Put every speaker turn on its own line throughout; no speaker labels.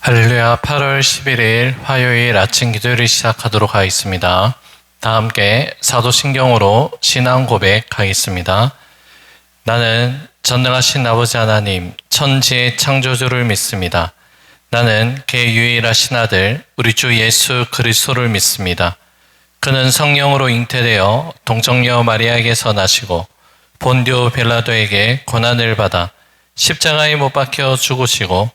할렐루야. 8월 11일 화요일 아침 기도를 시작하도록 하겠습니다. 다 함께 사도신경으로 신앙 고백하겠습니다. 나는 전능하신 아버지 하나님, 천지의 창조주를 믿습니다. 나는 그의 유일하신 아들, 우리 주 예수 그리스도를 믿습니다. 그는 성령으로 잉태되어 동정녀 마리아에게서 나시고 본디오 빌라도에게 고난을 받아 십자가에 못 박혀 죽으시고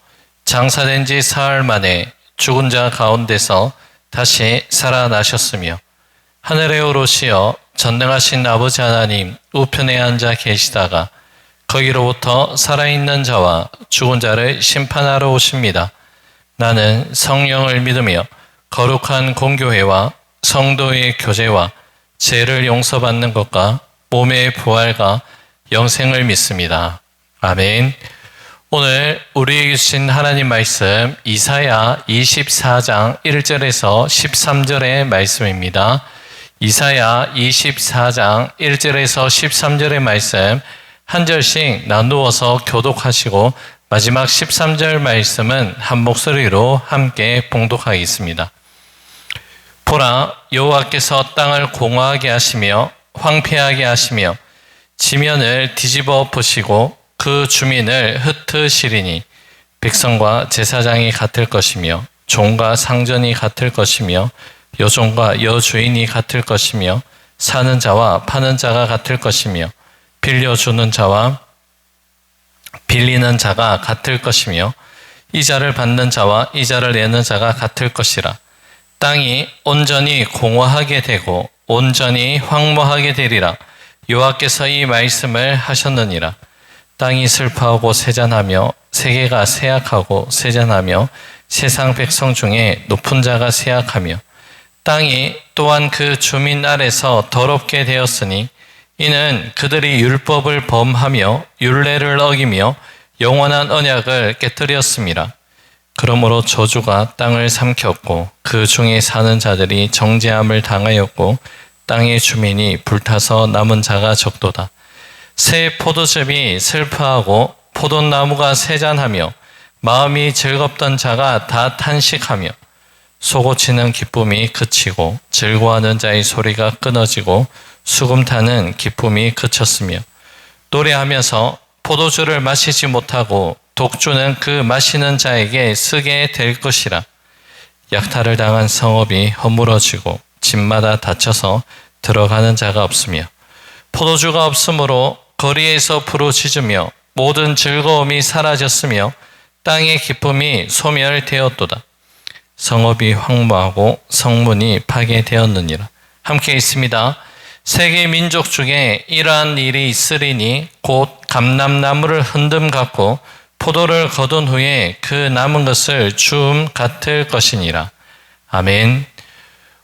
장사된 지 사흘 만에 죽은 자 가운데서 다시 살아나셨으며 하늘에 오르시어 전능하신 아버지 하나님 우편에 앉아 계시다가 거기로부터 살아있는 자와 죽은 자를 심판하러 오십니다. 나는 성령을 믿으며 거룩한 공교회와 성도의 교제와 죄를 용서받는 것과 몸의 부활과 영생을 믿습니다. 아멘. 오늘 우리에게 주신 하나님 말씀 이사야 24장 1절에서 13절의 말씀입니다. 이사야 24장 1절에서 13절의 말씀 한 절씩 나누어서 교독하시고 마지막 13절 말씀은 한 목소리로 함께 봉독하겠습니다. 보라, 여호와께서 땅을 공허하게 하시며 황폐하게 하시며 지면을 뒤집어 엎으시고 그 주민을 흩으시리니 백성과 제사장이 같을 것이며 종과 상전이 같을 것이며 여종과 여주인이 같을 것이며 사는 자와 파는 자가 같을 것이며 빌려주는 자와 빌리는 자가 같을 것이며 이자를 받는 자와 이자를 내는 자가 같을 것이라. 땅이 온전히 공허하게 되고 온전히 황무하게 되리라. 여호와께서 이 말씀을 하셨느니라. 땅이 슬퍼하고 세잔하며 세계가 쇠약하고 세잔하며 세상 백성 중에 높은 자가 쇠약하며 땅이 또한 그 주민 아래서 더럽게 되었으니 이는 그들이 율법을 범하며 율례를 어기며 영원한 언약을 깨뜨렸음이라. 그러므로 저주가 땅을 삼켰고 그 중에 사는 자들이 정죄함을 당하였고 땅의 주민이 불타서 남은 자가 적도다. 새 포도즙이 슬퍼하고 포도나무가 세잔하며 마음이 즐겁던 자가 다 탄식하며 솟구치는 기쁨이 그치고 즐거워하는 자의 소리가 끊어지고 수금타는 기쁨이 그쳤으며 노래하면서 포도주를 마시지 못하고 독주는 그 마시는 자에게 쓰게 될 것이라. 약탈을 당한 성읍이 허물어지고 집마다 닫혀서 들어가는 자가 없으며 포도주가 없으므로 거리에서 부르짖으며 모든 즐거움이 사라졌으며 땅의 기쁨이 소멸되었도다. 성읍이 황무하고 성문이 파괴되었느니라. 함께 있습니다. 세계 민족 중에 이러한 일이 있으리니 곧 감람나무를 흔듦 같고 포도를 거둔 후에 그 남은 것을 주움 같을 것이니라. 아멘.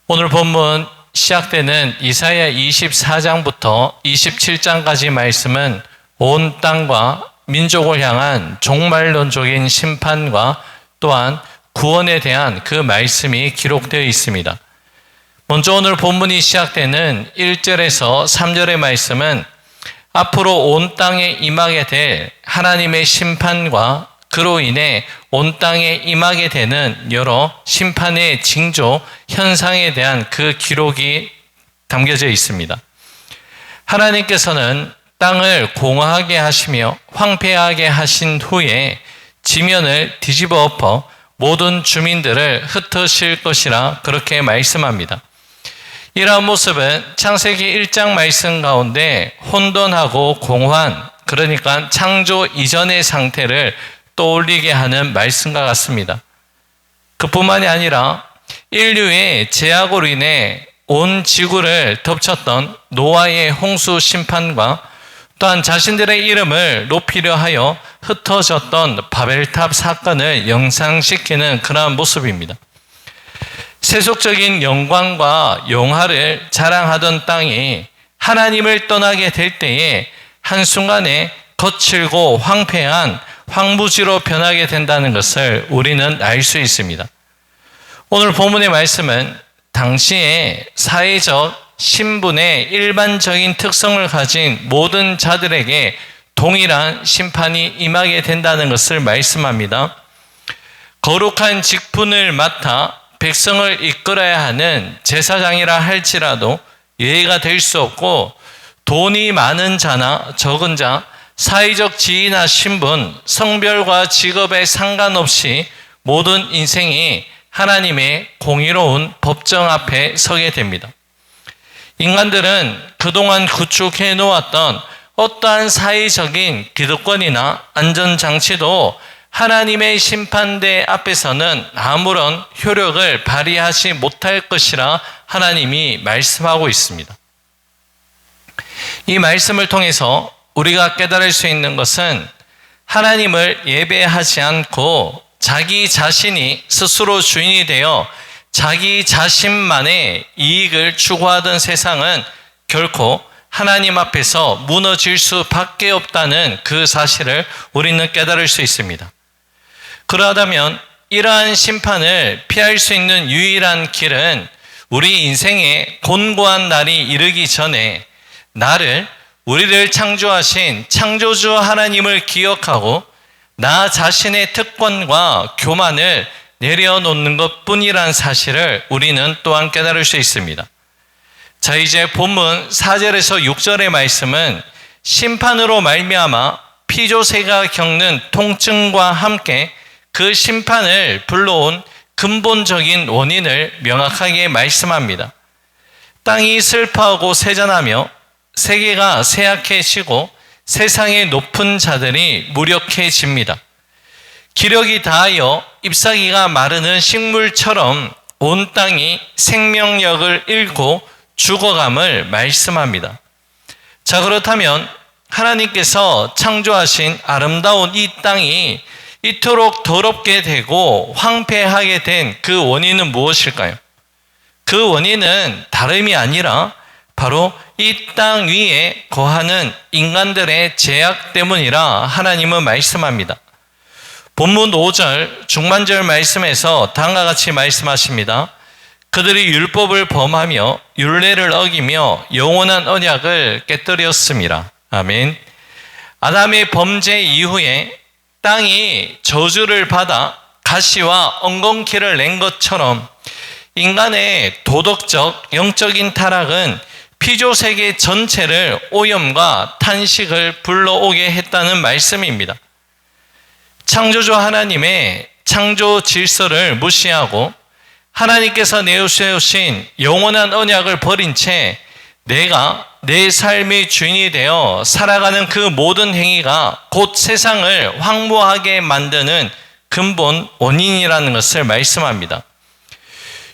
오늘 본문 시작되는 이사야 24장부터 27장까지 말씀은 온 땅과 민족을 향한 종말론적인 심판과 또한 구원에 대한 그 말씀이 기록되어 있습니다. 먼저 오늘 본문이 시작되는 1절에서 3절의 말씀은 앞으로 온 땅에 임하게 될 하나님의 심판과 그로 인해 온 땅에 임하게 되는 여러 심판의 징조, 현상에 대한 그 기록이 담겨져 있습니다. 하나님께서는 땅을 공허하게 하시며 황폐하게 하신 후에 지면을 뒤집어 엎어 모든 주민들을 흩으실 것이라 그렇게 말씀합니다. 이러한 모습은 창세기 1장 말씀 가운데 혼돈하고 공허한, 그러니까 창조 이전의 상태를 떠올리게 하는 말씀과 같습니다. 그뿐만이 아니라 인류의 죄악으로 인해 온 지구를 덮쳤던 노아의 홍수 심판과 또한 자신들의 이름을 높이려 하여 흩어졌던 바벨탑 사건을 연상시키는 그러한 모습입니다. 세속적인 영광과 영화를 자랑하던 땅이 하나님을 떠나게 될 때에 한순간에 거칠고 황폐한 황무지로 변하게 된다는 것을 우리는 알 수 있습니다. 오늘 본문의 말씀은 당시의 사회적 신분의 일반적인 특성을 가진 모든 자들에게 동일한 심판이 임하게 된다는 것을 말씀합니다. 거룩한 직분을 맡아 백성을 이끌어야 하는 제사장이라 할지라도 예의가 될 수 없고, 돈이 많은 자나 적은 자, 사회적 지위나 신분, 성별과 직업에 상관없이 모든 인생이 하나님의 공의로운 법정 앞에 서게 됩니다. 인간들은 그동안 구축해 놓았던 어떠한 사회적인 기득권이나 안전장치도 하나님의 심판대 앞에서는 아무런 효력을 발휘하지 못할 것이라 하나님이 말씀하고 있습니다. 이 말씀을 통해서 우리가 깨달을 수 있는 것은, 하나님을 예배하지 않고 자기 자신이 스스로 주인이 되어 자기 자신만의 이익을 추구하던 세상은 결코 하나님 앞에서 무너질 수밖에 없다는 그 사실을 우리는 깨달을 수 있습니다. 그러하다면 이러한 심판을 피할 수 있는 유일한 길은, 우리 인생의 곤고한 날이 이르기 전에 우리를 창조하신 창조주 하나님을 기억하고 나 자신의 특권과 교만을 내려놓는 것뿐이란 사실을 우리는 또한 깨달을 수 있습니다. 자, 이제 본문 4절에서 6절의 말씀은 심판으로 말미암아 피조세가 겪는 통증과 함께 그 심판을 불러온 근본적인 원인을 명확하게 말씀합니다. 땅이 슬퍼하고 세잔하며 세계가 쇠약해지고 세상의 높은 자들이 무력해집니다. 기력이 다하여 잎사귀가 마르는 식물처럼 온 땅이 생명력을 잃고 죽어감을 말씀합니다. 자, 그렇다면 하나님께서 창조하신 아름다운 이 땅이 이토록 더럽게 되고 황폐하게 된 그 원인은 무엇일까요? 그 원인은 다름이 아니라 바로 이 땅 위에 거하는 인간들의 죄악 때문이라 하나님은 말씀합니다. 본문 5절 중반절 말씀에서 다음과 같이 말씀하십니다. 그들이 율법을 범하며 율례를 어기며 영원한 언약을 깨뜨렸습니다. 아멘. 아담의 범죄 이후에 땅이 저주를 받아 가시와 엉겅퀴를 낸 것처럼 인간의 도덕적, 영적인 타락은 피조세계 전체를 오염과 탄식을 불러오게 했다는 말씀입니다. 창조주 하나님의 창조 질서를 무시하고 하나님께서 내세우신 영원한 언약을 버린 채 내가 내 삶의 주인이 되어 살아가는 그 모든 행위가 곧 세상을 황무하게 만드는 근본 원인이라는 것을 말씀합니다.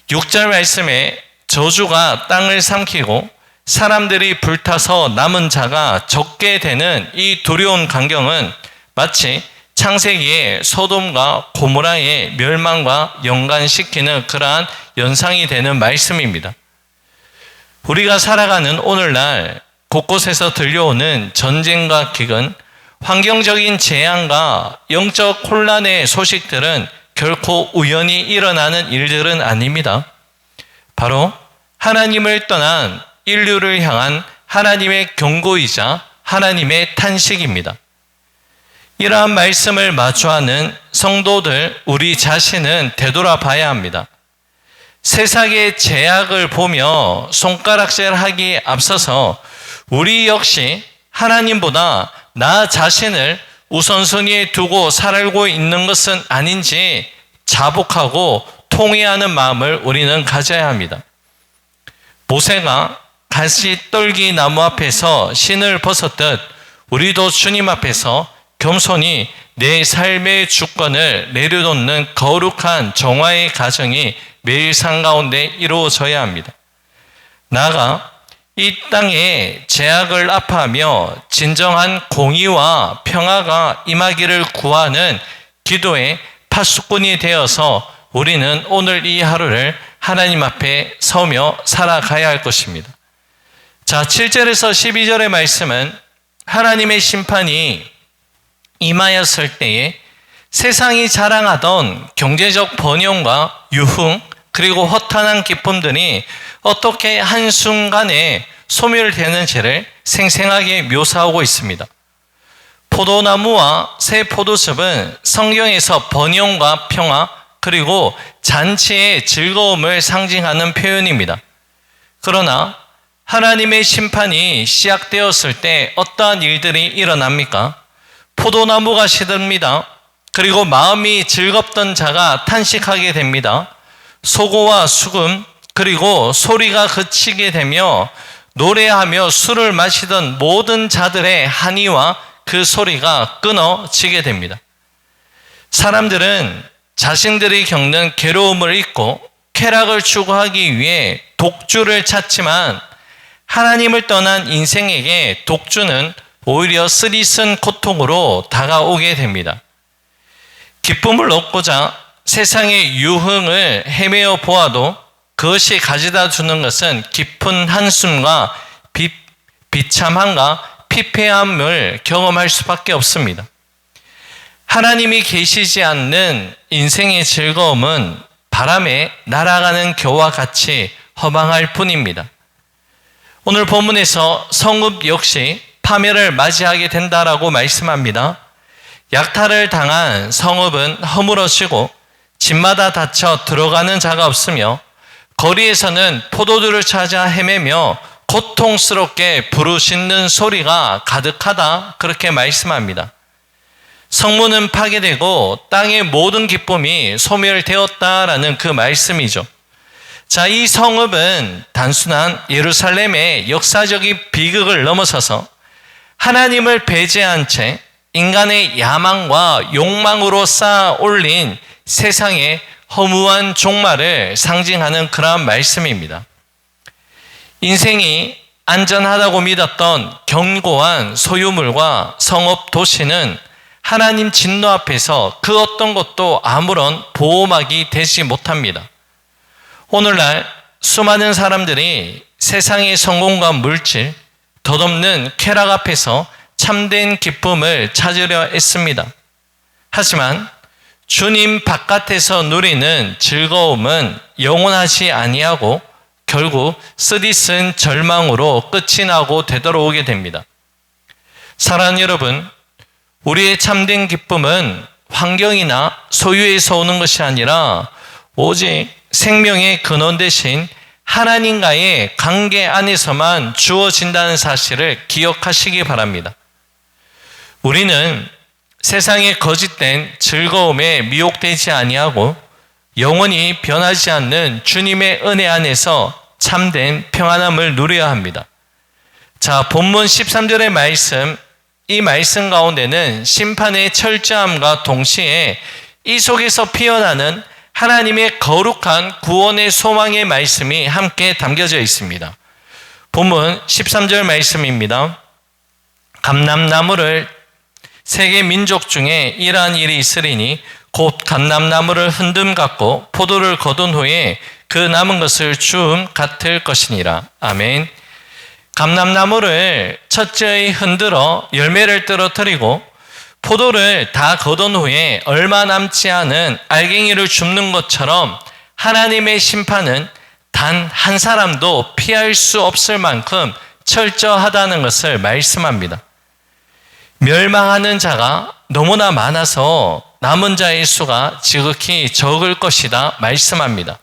6절 말씀에 저주가 땅을 삼키고 사람들이 불타서 남은 자가 적게 되는 이 두려운 광경은 마치 창세기의 소돔과 고모라의 멸망과 연관시키는 그러한 연상이 되는 말씀입니다. 우리가 살아가는 오늘날 곳곳에서 들려오는 전쟁과 기근, 환경적인 재앙과 영적 혼란의 소식들은 결코 우연히 일어나는 일들은 아닙니다. 바로 하나님을 떠난 인류를 향한 하나님의 경고이자 하나님의 탄식입니다. 이러한 말씀을 마주하는 성도들, 우리 자신은 되돌아봐야 합니다. 세상의 제약을 보며 손가락질하기에 앞서서 우리 역시 하나님보다 나 자신을 우선순위에 두고 살고 있는 것은 아닌지 자복하고 통회하는 마음을 우리는 가져야 합니다. 모세가 가시떨기 나무 앞에서 신을 벗었듯 우리도 주님 앞에서 겸손히 내 삶의 주권을 내려놓는 거룩한 정화의 과정이 매일 삶 가운데 이루어져야 합니다. 나아가 이 땅에 제약을 아파하며 진정한 공의와 평화가 임하기를 구하는 기도의 파수꾼이 되어서 우리는 오늘 이 하루를 하나님 앞에 서며 살아가야 할 것입니다. 자, 7절에서 12절의 말씀은 하나님의 심판이 임하였을 때에 세상이 자랑하던 경제적 번영과 유흥 그리고 허탄한 기쁨들이 어떻게 한순간에 소멸되는지를 생생하게 묘사하고 있습니다. 포도나무와 새 포도즙은 성경에서 번영과 평화 그리고 잔치의 즐거움을 상징하는 표현입니다. 그러나 하나님의 심판이 시작되었을 때 어떠한 일들이 일어납니까? 포도나무가 시듭니다. 그리고 마음이 즐겁던 자가 탄식하게 됩니다. 소고와 수금 그리고 소리가 그치게 되며 노래하며 술을 마시던 모든 자들의 한의와 그 소리가 끊어지게 됩니다. 사람들은 자신들이 겪는 괴로움을 잊고 쾌락을 추구하기 위해 독주를 찾지만 하나님을 떠난 인생에게 독주는 오히려 쓰디쓴 고통으로 다가오게 됩니다. 기쁨을 얻고자 세상의 유흥을 헤매어 보아도 그것이 가져다 주는 것은 깊은 한숨과 비참함과 피폐함을 경험할 수밖에 없습니다. 하나님이 계시지 않는 인생의 즐거움은 바람에 날아가는 겨와 같이 허망할 뿐입니다. 오늘 본문에서 성읍 역시 파멸을 맞이하게 된다라고 말씀합니다. 약탈을 당한 성읍은 허물어지고 집마다 닫혀 들어가는 자가 없으며 거리에서는 포도주를 찾아 헤매며 고통스럽게 부르짖는 소리가 가득하다, 그렇게 말씀합니다. 성문은 파괴되고 땅의 모든 기쁨이 소멸되었다라는 그 말씀이죠. 자, 이 성읍은 단순한 예루살렘의 역사적인 비극을 넘어서서 하나님을 배제한 채 인간의 야망과 욕망으로 쌓아 올린 세상의 허무한 종말을 상징하는 그러한 말씀입니다. 인생이 안전하다고 믿었던 견고한 소유물과 성읍 도시는 하나님 진노 앞에서 그 어떤 것도 아무런 보호막이 되지 못합니다. 오늘날 수많은 사람들이 세상의 성공과 물질, 덧없는 쾌락 앞에서 참된 기쁨을 찾으려 했습니다. 하지만 주님 바깥에서 누리는 즐거움은 영원하지 아니하고 결국 쓰디쓴 절망으로 끝이 나고 되돌아오게 됩니다. 사랑하는 여러분, 우리의 참된 기쁨은 환경이나 소유에서 오는 것이 아니라 오직 생명의 근원 대신 하나님과의 관계 안에서만 주어진다는 사실을 기억하시기 바랍니다. 우리는 세상의 거짓된 즐거움에 미혹되지 아니하고 영원히 변하지 않는 주님의 은혜 안에서 참된 평안함을 누려야 합니다. 자, 본문 13절의 말씀, 이 말씀 가운데는 심판의 철저함과 동시에 이 속에서 피어나는 하나님의 거룩한 구원의 소망의 말씀이 함께 담겨져 있습니다. 본문 13절 말씀입니다. 감람나무를 세계 민족 중에 이러한 일이 있으리니 곧 감람나무를 흔듦 같고 포도를 거둔 후에 그 남은 것을 주움 같을 것이니라. 아멘. 감람나무를 첫째의 흔들어 열매를 떨어뜨리고 포도를 다 거둔 후에 얼마 남지 않은 알갱이를 줍는 것처럼 하나님의 심판은 단 한 사람도 피할 수 없을 만큼 철저하다는 것을 말씀합니다. 멸망하는 자가 너무나 많아서 남은 자의 수가 지극히 적을 것이다 말씀합니다.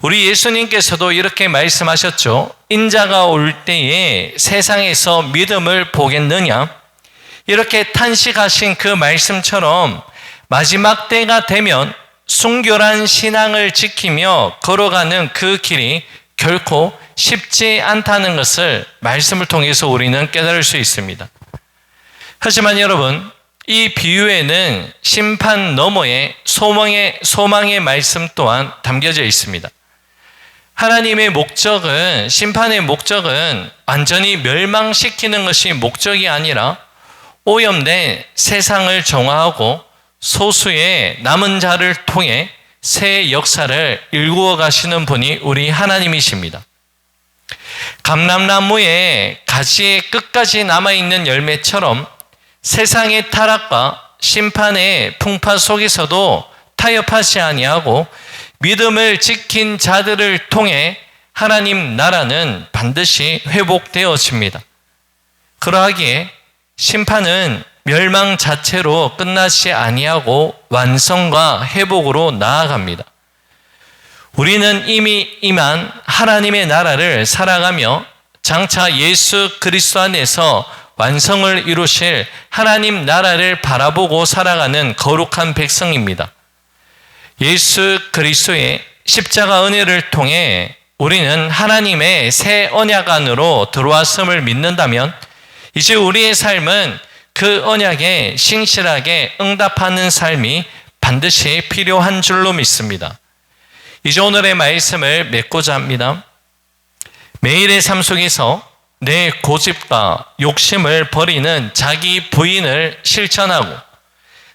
우리 예수님께서도 이렇게 말씀하셨죠. 인자가 올 때에 세상에서 믿음을 보겠느냐? 이렇게 탄식하신 그 말씀처럼 마지막 때가 되면 순결한 신앙을 지키며 걸어가는 그 길이 결코 쉽지 않다는 것을 말씀을 통해서 우리는 깨달을 수 있습니다. 하지만 여러분, 이 비유에는 심판 너머에 소망의 말씀 또한 담겨져 있습니다. 하나님의 목적은, 심판의 목적은 완전히 멸망시키는 것이 목적이 아니라 오염된 세상을 정화하고 소수의 남은 자를 통해 새 역사를 일구어 가시는 분이 우리 하나님이십니다. 감람나무의 가지에 끝까지 남아있는 열매처럼 세상의 타락과 심판의 풍파 속에서도 타협하지 아니하고 믿음을 지킨 자들을 통해 하나님 나라는 반드시 회복되어집니다. 그러하기에 심판은 멸망 자체로 끝나지 아니하고 완성과 회복으로 나아갑니다. 우리는 이미 임한 하나님의 나라를 살아가며 장차 예수 그리스도 안에서 완성을 이루실 하나님 나라를 바라보고 살아가는 거룩한 백성입니다. 예수 그리스도의 십자가 은혜를 통해 우리는 하나님의 새 언약 안으로 들어왔음을 믿는다면 이제 우리의 삶은 그 언약에 신실하게 응답하는 삶이 반드시 필요한 줄로 믿습니다. 이제 오늘의 말씀을 맺고자 합니다. 매일의 삶 속에서 내 고집과 욕심을 버리는 자기 부인을 실천하고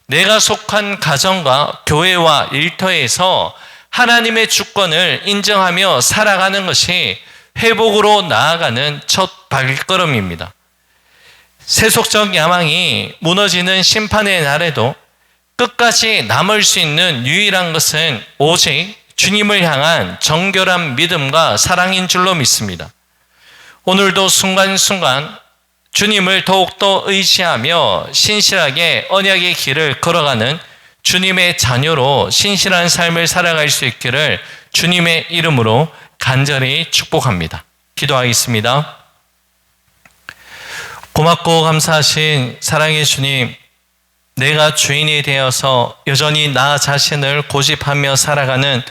내가 속한 가정과 교회와 일터에서 하나님의 주권을 인정하며 살아가는 것이 회복으로 나아가는 첫 발걸음입니다. 세속적 야망이 무너지는 심판의 날에도 끝까지 남을 수 있는 유일한 것은 오직 주님을 향한 정결한 믿음과 사랑인 줄로 믿습니다. 오늘도 순간순간 주님을 더욱더 의지하며 신실하게 언약의 길을 걸어가는 주님의 자녀로 신실한 삶을 살아갈 수 있기를 주님의 이름으로 간절히 축복합니다. 기도하겠습니다. 고맙고 감사하신 사랑의 주님, 내가 주인이 되어서 여전히 나 자신을 고집하며 살아가는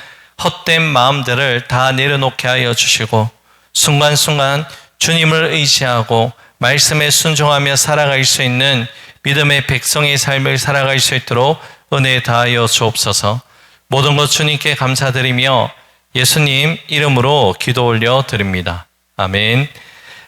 헛된 마음들을 다 내려놓게 하여 주시고 순간순간 주님을 의지하고 말씀에 순종하며 살아갈 수 있는 믿음의 백성의 삶을 살아갈 수 있도록 은혜 다하여 주옵소서. 모든 것 주님께 감사드리며 예수님 이름으로 기도 올려 드립니다. 아멘.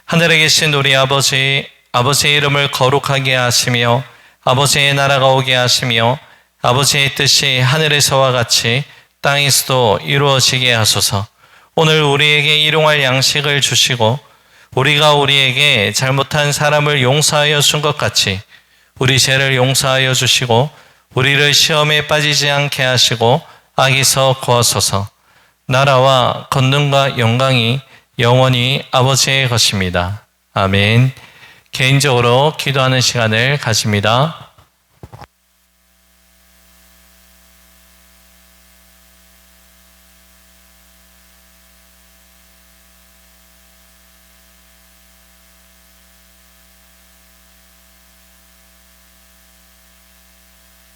하늘에 계신 우리 아버지, 아버지의 이름을 거룩하게 하시며 아버지의 나라가 오게 하시며 아버지의 뜻이 하늘에서와 같이 땅에서도 이루어지게 하소서. 오늘 우리에게 일용할 양식을 주시고 우리가 우리에게 잘못한 사람을 용서하여 준 것 같이 우리 죄를 용서하여 주시고 우리를 시험에 빠지지 않게 하시고 악에서 구하소서. 나라와 권능과 영광이 영원히 아버지의 것입니다. 아멘. 개인적으로 기도하는 시간을 가집니다.